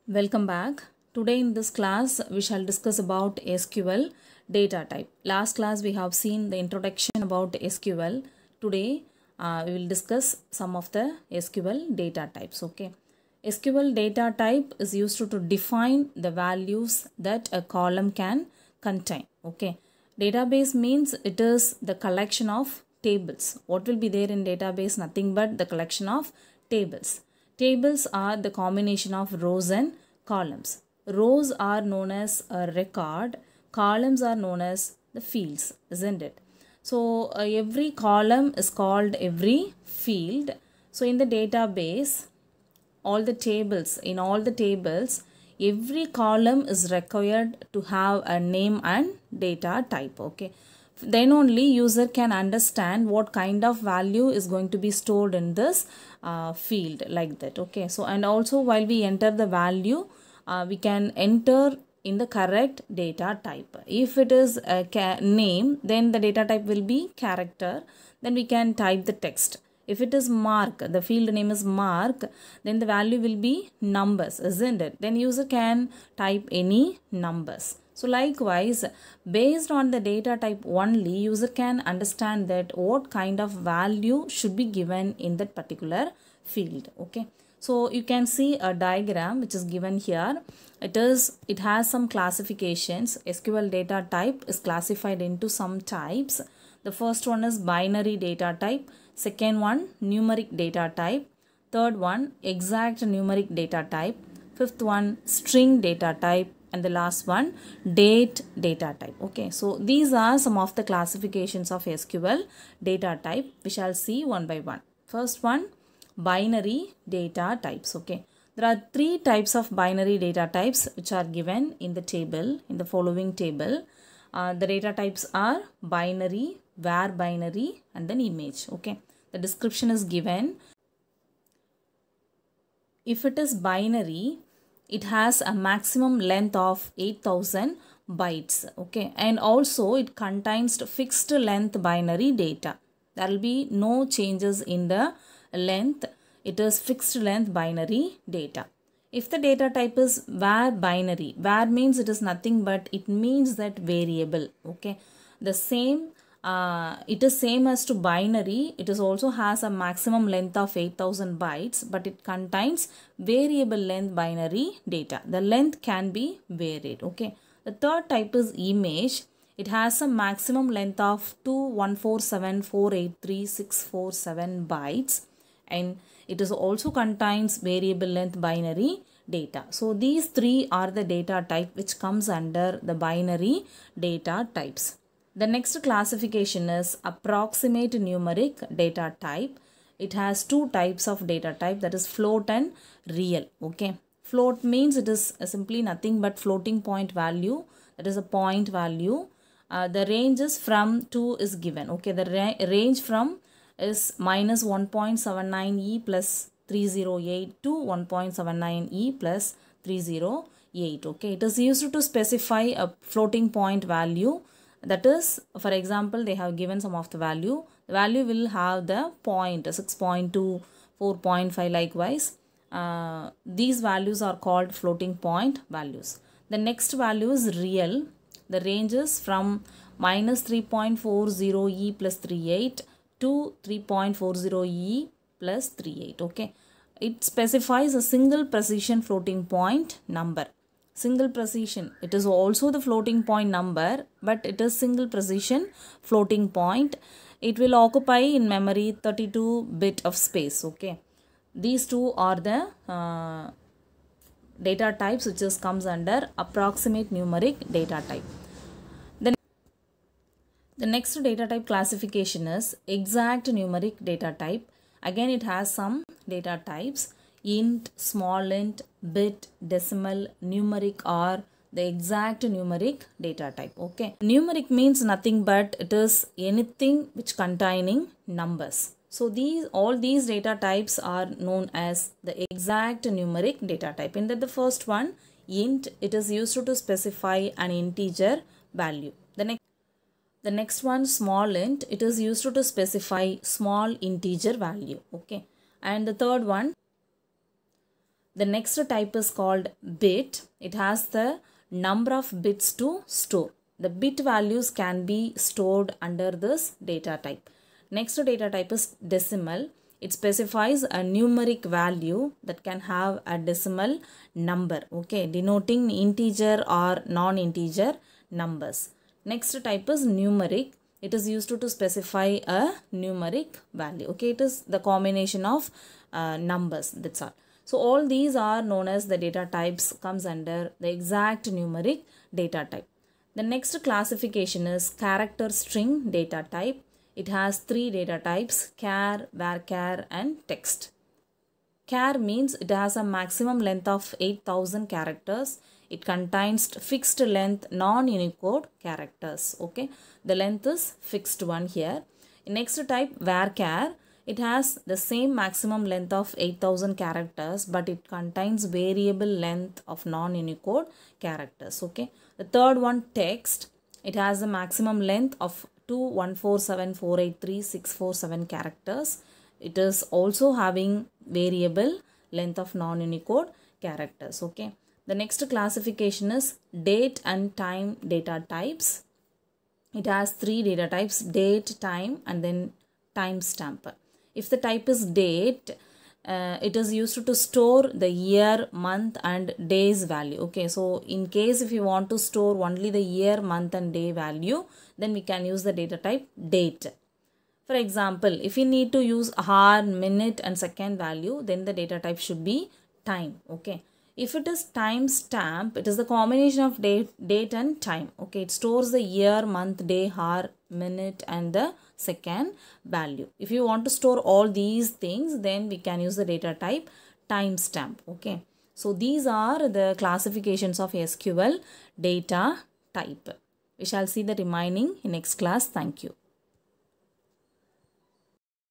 Welcome back. Today in this class we shall discuss about SQL data type. Last class we have seen the introduction about SQL. Today we will discuss some of the SQL data types. Okay. SQL data type is used to define the values that a column can contain. Okay. Database means it is the collection of tables. What will be there in database? Nothing but the collection of tables. Tables are the combination of rows and columns. Rows are known as a record, columns are known as the fields, isn't it? So every column is called every field. So in the database, in all the tables, every column is required to have a name and data type. Okay. Then only user can understand what kind of value is going to be stored in this field, like that. Okay. So and also while we enter the value, we can enter in the correct data type. If it is a name, then the data type will be character. Then we can type the text. If it is mark, the field name is mark, then the value will be numbers, isn't it? Then user can type any numbers. So likewise, based on the data type only, user can understand that what kind of value should be given in that particular field. Okay. So you can see a diagram which is given here. It has some classifications. SQL data type is classified into some types. The first one is binary data type. Second one, numeric data type. Third one, exact numeric data type. Fifth one, string data type. And the last one, date data type. Okay, so these are some of the classifications of SQL data type. We shall see one by one. First one, binary data types. Okay, there are three types of binary data types which are given in the table, in the following table. The data types are binary, var binary, and then image. Okay, the description is given. If it is binary, it has a maximum length of 8000 bytes. Okay, and also it contains fixed length binary data. There will be no changes in the length. It is fixed length binary data. If the data type is var binary, var means it is nothing but it means that variable. Okay, the same it is same as to binary. It is also has a maximum length of 8000 bytes, but it contains variable length binary data. The length can be varied. Okay, the third type is image. It has a maximum length of 2147483,647 bytes, and it is also contains variable length binary data. So these three are the data type which comes under the binary data types. The next classification is approximate numeric data type. It has two types of data type, that is float and real. Okay, float means it is simply nothing but floating point value, that is a point value. The range is from 2 is given. Okay, the range from is minus 1.79e plus 308 to 1.79e plus 308. Okay, it is used to specify a floating point value. That is, for example, they have given some of the value. The value will have the point 6.2, 4.5 likewise. These values are called floating point values. The next value is real. The range is from minus 3.40e plus 38 to 3.40e plus 38. Okay, it specifies a single precision floating point number. Single precision, it is also the floating point number, but it is single precision floating point. It will occupy in memory 32-bit of space. Okay, these two are the data types which comes under approximate numeric data type. The next data type classification is exact numeric data type. Again, it has some data types: int, small int, bit, decimal, numeric, or the exact numeric data type. Okay, numeric means nothing but it is anything which containing numbers. So all these data types are known as the exact numeric data type. In the first one, int, it is used to specify an integer value. The next one, small int, it is used to specify small integer value. Okay, and the third one, The next type is called bit. It has the number of bits to store. The bit values can be stored under this data type. Next data type is decimal. It specifies a numeric value that can have a decimal number, okay, denoting integer or non-integer numbers. Next type is numeric. It is used to specify a numeric value, okay. It is the combination of numbers, that's all. So all these are known as the data types, comes under the exact numeric data type. The next classification is character string data type. It has three data types: char, varchar and text. Char means it has a maximum length of 8000 characters. It contains fixed length non-Unicode characters, okay. The length is fixed one here. Next type varchar. It has the same maximum length of 8000 characters, but it contains variable length of non-Unicode characters, okay. The third one text. It has a maximum length of 2147483,647 characters. It is also having variable length of non-Unicode characters, okay. The next classification is date and time data types. It has three data types: date, time and then timestamp. If the type is date, it is used to store the year, month and days value, okay. So in case if you want to store only the year, month and day value, then we can use the data type date. For example, if you need to use hour, minute and second value, then the data type should be time, okay. If it is timestamp, it is the combination of date and time, okay. It stores the year, month, day, hour, minute and the second value. If you want to store all these things, then we can use the data type timestamp, okay. So these are the classifications of SQL data type. We shall see the remaining in next class. Thank you.